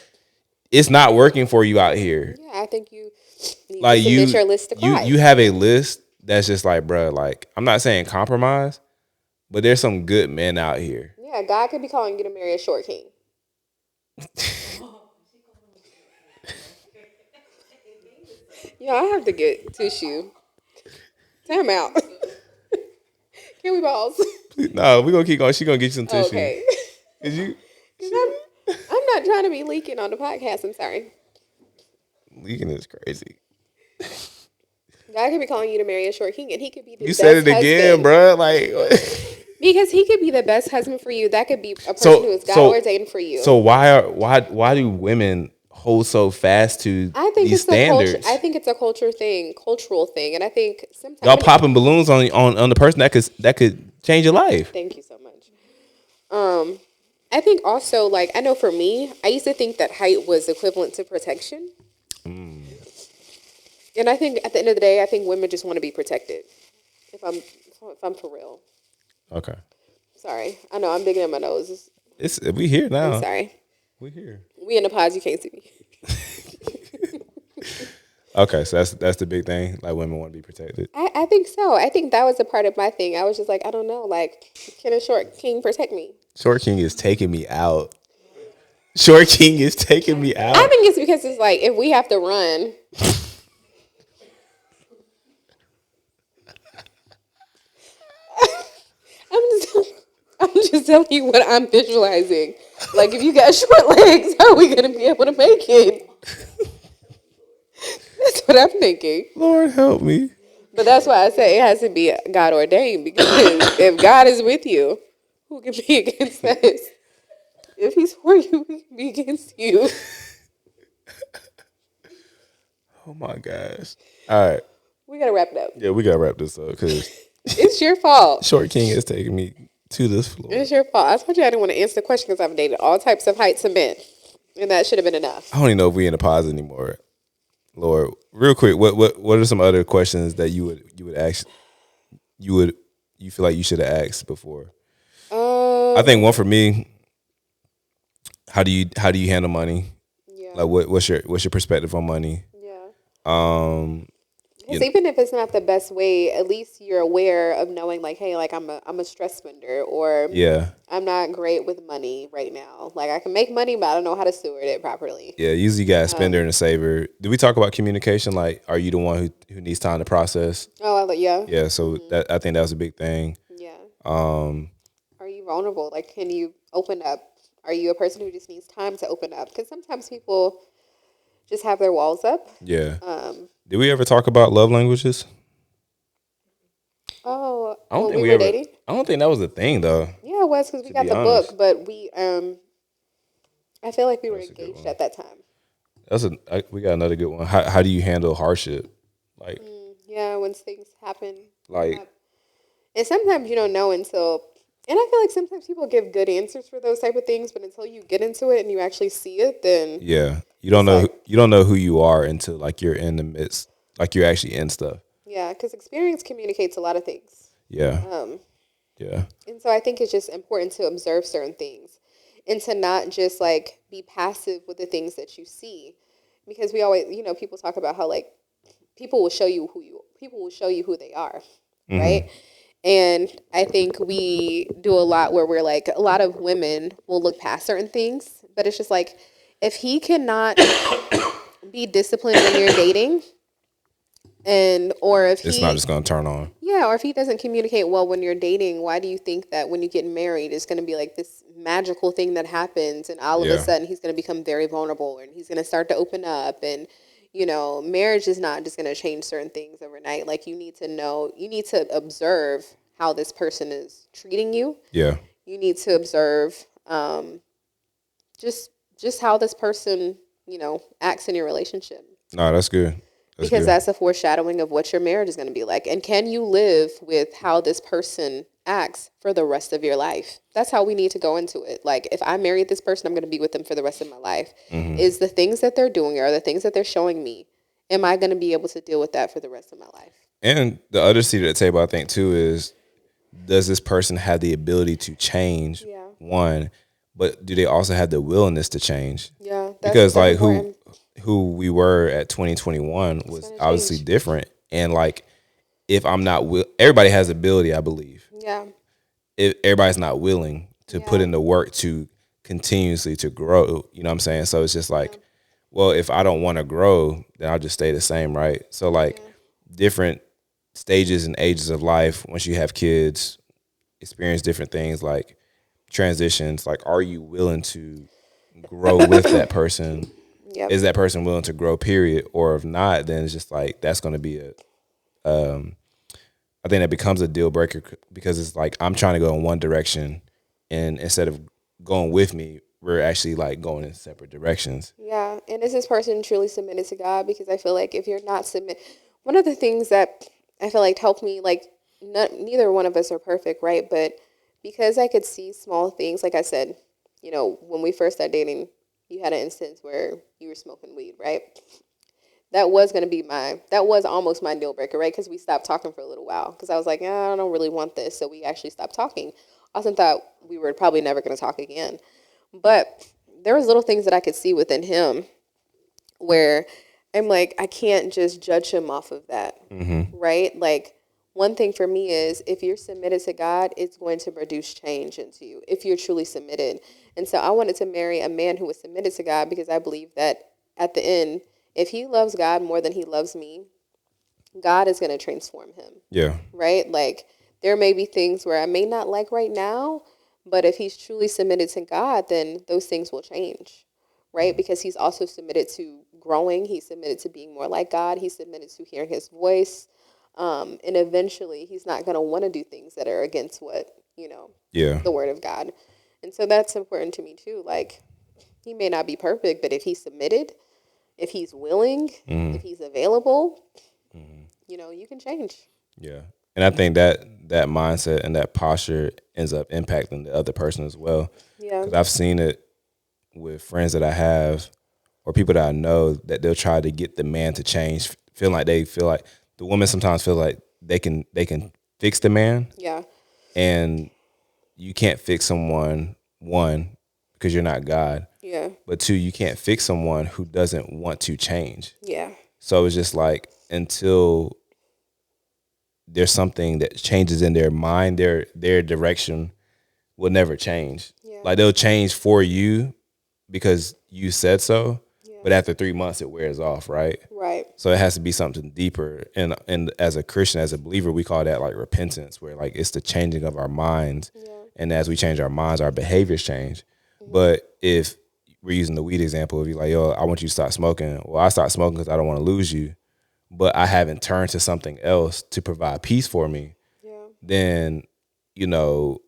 it's not working for you out here. Yeah, I think you need Like to submit your list to Christ. you have a list that's just like, bruh, like I'm not saying compromise, but there's some good men out here. Yeah, God could be calling you to marry a short king. Yeah, I have to get tissue. Time out. Can we pause? No, we're gonna keep going. She gonna get you some tissue. Okay. Is you I'm not trying to be leaking on the podcast. I'm sorry. leaking is crazy. God could be calling you to marry a short king, and he could be the You best said it again, husband. bruh. Like Because he could be the best husband for you. That could be a person so who is God so ordained for you. so why do women hold so fast to I think these it's a culture. standards? I think it's a cultural thing, and I think sometimes Y'all popping balloons on the person that could change your life. Thank you so much. I think also, like, I know for me, I used to think that height was equivalent to protection. And I think at the end of the day, I think women just want to be protected. If I'm for real. Okay. Sorry. I know I'm digging in my nose. We here now. I'm sorry. We here. We in the pods, you can't see me. Okay, so that's the big thing. Like women want to be protected. I think so. I think that was a part of my thing. I was just like, I don't know, like, can a short king protect me? Short King is taking me out. Short King is taking me out. I think it's because it's like if we have to run. I'm just telling you what I'm visualizing. Like if you got short legs, how are we gonna be able to make it? That's what I'm thinking. Lord help me. But that's why I say it has to be God ordained because if God is with you, who can be against us? If he's for you, who can be against you? Oh my gosh. All right. We gotta wrap it up. Yeah, we gotta wrap this up because It's your fault. Short King is taking me to this floor. It's your fault. I told you I didn't want to answer the question because I've dated all types of heights of men, and that should have been enough. I don't even know if we in the pause anymore. Lord, real quick, what are some other questions that you would ask? You feel like you should have asked before? I think one for me. How do you handle money? Yeah. Like what's your perspective on money? Yeah. Um, Because even if it's not the best way, at least you're aware of knowing, like, hey, like I'm a stress spender, or yeah, I'm not great with money right now. Like I can make money, but I don't know how to steward it properly. yeah. Usually, you got a spender and a saver. Did we talk about communication? Like, are you the one who needs time to process? Oh, yeah. Yeah. So that I think that was a big thing. Yeah. Um, Are you vulnerable? Like, can you open up? Are you a person who just needs time to open up? Because sometimes people just have their walls up. yeah. Did we ever talk about love languages? Oh, I don't when think we we were ever. dating? I don't think that was a thing though. Yeah, it was because we To got be the honest. book, but we I feel like we were That's a good engaged one. at that time. We got another good one. How do you handle hardship? Like Yeah, when things happen. like And sometimes you don't know until, and I feel like sometimes people give good answers for those type of things, but until you get into it and you actually see it, then yeah, you don't It's know like- you don't know who you are until like you're in the midst, like you're actually in stuff. yeah, because experience communicates a lot of things. Yeah, Um, yeah, and so I think it's just important to observe certain things and to not just like be passive with the things that you see, because we always, people talk about how like people will show you who they are, right? And I think we do a lot where we're like, a lot of women will look past certain things, but it's just like, if he cannot be disciplined when you're dating, or if it's he, not just gonna turn on. yeah, or if he doesn't communicate well when you're dating, why do you think that when you get married, it's going to be like this magical thing that happens, and all of Yeah. a sudden he's going to become very vulnerable and he's going to start to open up, and marriage is not just going to change certain things overnight. Like you need to observe how this person is treating you. Yeah, You need to observe just how this person acts in your relationship. no, that's good. Because that's a foreshadowing of what your marriage is going to be like. And can you live with how this person acts for the rest of your life? That's how we need to go into it. Like, if I married this person, I'm going to be with them for the rest of my life. Is the things that they're doing, or the things that they're showing me, am I going to be able to deal with that for the rest of my life? And the other seat at the table, I think too, is does this person have the ability to change? Yeah. One, but do they also have the willingness to change? Yeah. Because like important. who we were at 2021 was gonna obviously change. different, and like if I'm not everybody has ability, I believe. Yeah. If everybody's not willing to put Yeah. in the work to continuously to grow, you know what I'm saying? So it's just like, well, if I don't want to grow, then I'll just stay the same, right? So like different stages and ages of life, once you have kids, experience different things like transitions, like are you willing to grow with that person? Yep. Is that person willing to grow, period? Or if not, then it's just like that's going to be I think that becomes a deal breaker because it's like I'm trying to go in one direction, and instead of going with me, we're actually like going in separate directions. Yeah, and is this person truly submitted to God? Because I feel like if you're not one of the things that I feel like helped me, like neither one of us are perfect, right? But because I could see small things, like I said, when we first started dating, you had an instance where you were smoking weed, right? That was almost my deal breaker, right? Because we stopped talking for a little while. Because I was like, I don't really want this. So we actually stopped talking. Austin thought we were probably never going to talk again. But there was little things that I could see within him where I'm like, I can't just judge him off of that, right? Like, one thing for me is if you're submitted to God, it's going to produce change into you if you're truly submitted. And so I wanted to marry a man who was submitted to God because I believe that at the end, if he loves God more than he loves me, God is going to transform him, Yeah, right? Like, there may be things where I may not like right now, but if he's truly submitted to God, then those things will change, right? Because he's also submitted to growing. He's submitted to being more like God. He's submitted to hearing his voice. And eventually he's not going to want to do things that are against what, yeah, the word of God. And so that's important to me too. Like, he may not be perfect, but if he's submitted, if he's willing, if he's available, you can change. Yeah. And I think that mindset and that posture ends up impacting the other person as well. Yeah. Because I've seen it with friends that I have or people that I know that they'll try to get the man to change, feeling like they feel like the woman sometimes feel like they can fix the man, Yeah. and you can't fix someone, one, because you're not God, Yeah. but two, you can't fix someone who doesn't want to change. Yeah. So it's just like until there's something that changes in their mind, their direction will never change. Yeah. Like they'll change for you because you said so, Yeah. but after 3 months it wears off, right? Right. So it has to be something deeper. And as a Christian, as a believer, we call that like repentance, where like it's the changing of our minds. Yeah. And as we change our minds, our behaviors change. But if we're using the weed example, if you're like, yo, I want you to stop smoking. Well, I stopped smoking because I don't want to lose you, but I haven't turned to something else to provide peace for me. Yeah. Then, you know,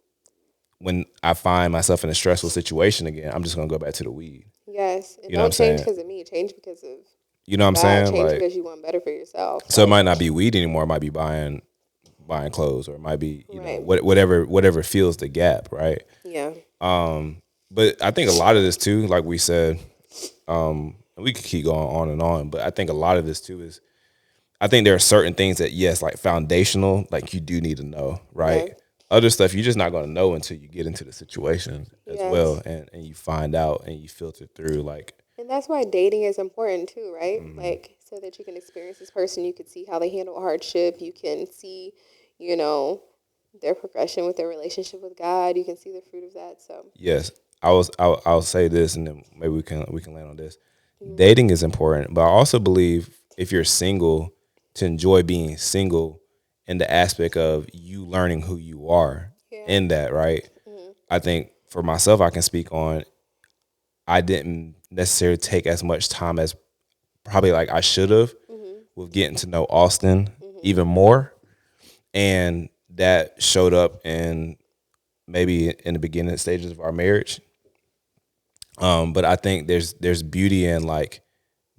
when I find myself in a stressful situation again, I'm just gonna go back to the weed. Yes. And You know what I'm don't change saying? because of me. Change because of You know what I'm God. saying? Change Like, because you want better for yourself. so it Like, might not be weed anymore. It might be buying clothes, or it might be Right. whatever fills the gap, right? yeah. But I think a lot of this too, like we said, we could keep going on and on, but I think a lot of this too is I think there are certain things that, yes, like foundational, like you do need to know, right? Yeah. Other stuff you're just not going to know until you get into the situation as Yes. well, and you find out and you filter through. Like, And that's why dating is important too, right? Mm-hmm. Like, so that you can experience this person, you can see how they handle hardship, you can see, you know, their progression with their relationship with God, you can see the fruit of that. So, yes, I'll say this, and then maybe we can land on this. Dating is important, but I also believe if you're single, to enjoy being single in the aspect of you learning who you are Yeah. in that, right? I think for myself, I can speak on I didn't necessarily take as much time as probably like I should have with getting to know Austin even more. And that showed up in maybe in the beginning stages of our marriage. But I think there's beauty in like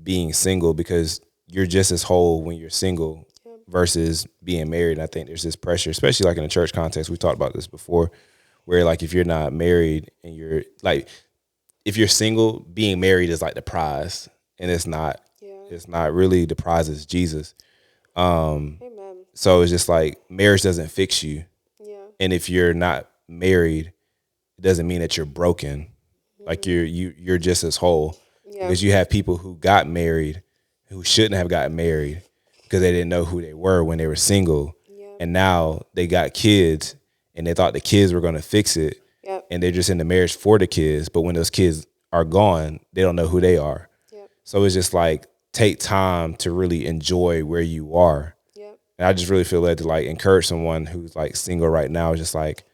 being single because you're just as whole when you're single versus being married. And I think there's this pressure, especially like in a church context. We talked about this before, where like if you're not married and you're like if you're single, being married is like the prize, and it's not. yeah. It's not really the prize. Is Jesus. Amen. So it's just like marriage doesn't fix you, Yeah. and if you're not married, it doesn't mean that you're broken. Like you're just as whole Yeah. because you have people who got married who shouldn't have gotten married because they didn't know who they were when they were single, Yeah. and now they got kids and they thought the kids were going to fix it, Yep. and they're just in the marriage for the kids. But when those kids are gone, they don't know who they are. Yep. So it's just like take time to really enjoy where you are. Yep. And I just really feel led to like encourage someone who's like single right now. It's just like,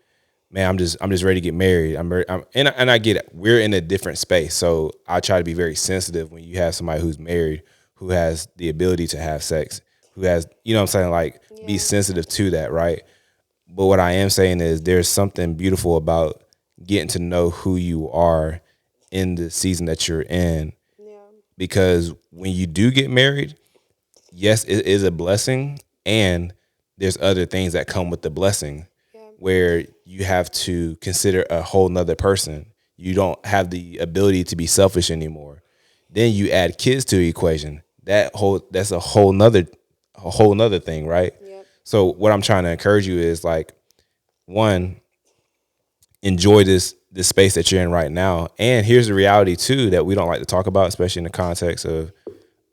man, I'm just ready to get married. And I get it. We're in a different space, so I try to be very sensitive when you have somebody who's married, who has the ability to have sex, who has, you know what I'm saying, like be sensitive to that, right? But what I am saying is there's something beautiful about getting to know who you are in the season that you're in, Yeah. because when you do get married, yes, it is a blessing, and there's other things that come with the blessing Yeah. where you have to consider a whole nother person. You don't have the ability to be selfish anymore. Then you add kids to the equation. That's a whole nother thing, right? Yep. So what I'm trying to encourage you is like, one, enjoy this space that you're in right now. And here's the reality too that we don't like to talk about, especially in the context of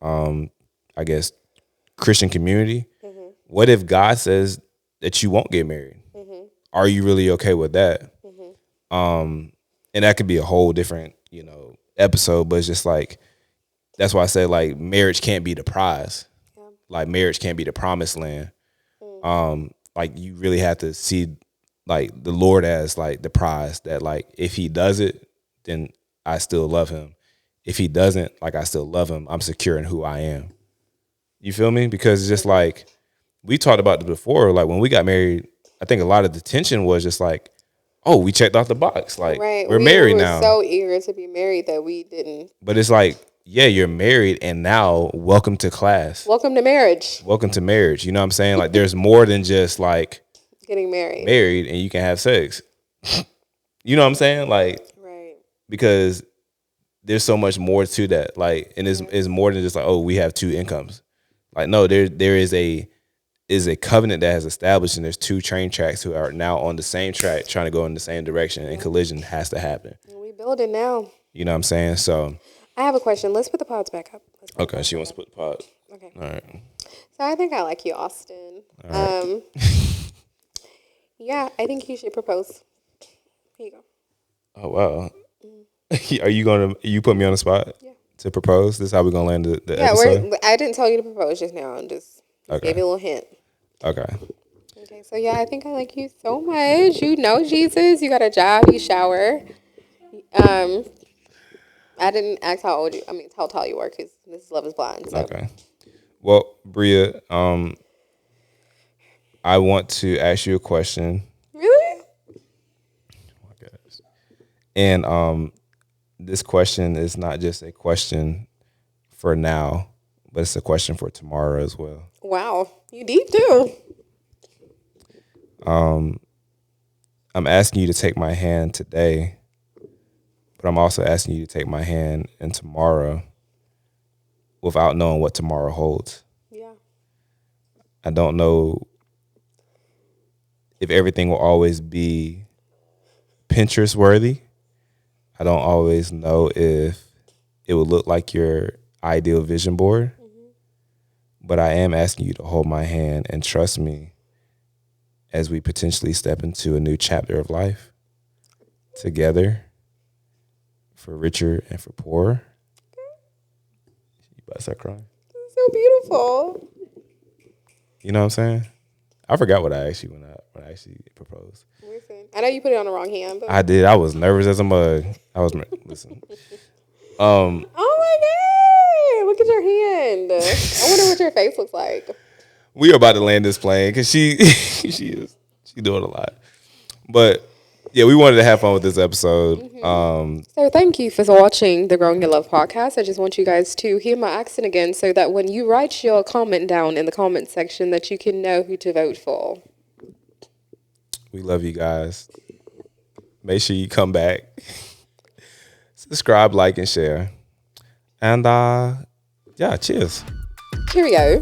I guess Christian community. What if God says that you won't get married? Are you really okay with that? And that could be a whole different, episode, but it's just like that's why I say like marriage can't be the prize. Yeah. Like marriage can't be the promised land. Like you really have to see like the Lord as like the prize, that like if he does it, then I still love him. If he doesn't, like I still love him. I'm secure in who I am. You feel me? Because it's just like we talked about it before. Like when we got married, I think a lot of the tension was just like, oh, we checked off the box. Like Right. we're We married were now. so eager to be married that we didn't. But it's like yeah, you're married, and now welcome to class. Welcome to marriage. Welcome to marriage. You know what I'm saying? Like, there's more than just like Getting married. And you can have sex. You know what I'm saying? Like, Right. because there's so much more to that. Like, and it's more than just like, oh, we have two incomes. Like, no, there is a covenant that has established, and there's two train tracks who are now on the same track trying to go in the same direction, and collision has to happen. We building now. You know what I'm saying? So I have a question. Let's put the pods back up. okay, she wants to put the pod. Okay. All right. So I think I like you, Austin. Right. Yeah, I think you should propose. Here you go. Oh wow. Are you put me on the spot? Yeah. To propose? This is how we're gonna land the episode? I didn't tell you to propose just now. I just gave you a little hint. Okay. Okay, so yeah, I think I like you so much. You know Jesus. You got a job. You shower. I didn't ask how tall you were, because this is Love is Blind. So. Okay. Well, Brea, I want to ask you a question. Really? Oh my gosh. And this question is not just a question for now, but it's a question for tomorrow as well. Wow, you deep too. I'm asking you to take my hand today, but I'm also asking you to take my hand in tomorrow without knowing what tomorrow holds. Yeah. I don't know if everything will always be Pinterest worthy. I don't always know if it would look like your ideal vision board, but I am asking you to hold my hand and trust me as we potentially step into a new chapter of life together, for richer and for poorer. You about to start crying? So beautiful. You know what I'm saying? I forgot what I asked you when I actually proposed. Listen, I know you put it on the wrong hand, but I did. I was nervous as a mug. Listen. oh my God, look at your hand. I wonder what your face looks like. We are about to land this plane because she doing a lot. But yeah, we wanted to have fun with this episode. So thank you for watching the Growing in Love podcast. I just want you guys to hear my accent again, so that when you write your comment down in the comment section, that you can know who to vote for. We love you guys. Make sure you come back. Subscribe, like, and share. And yeah, cheers. Cheerio.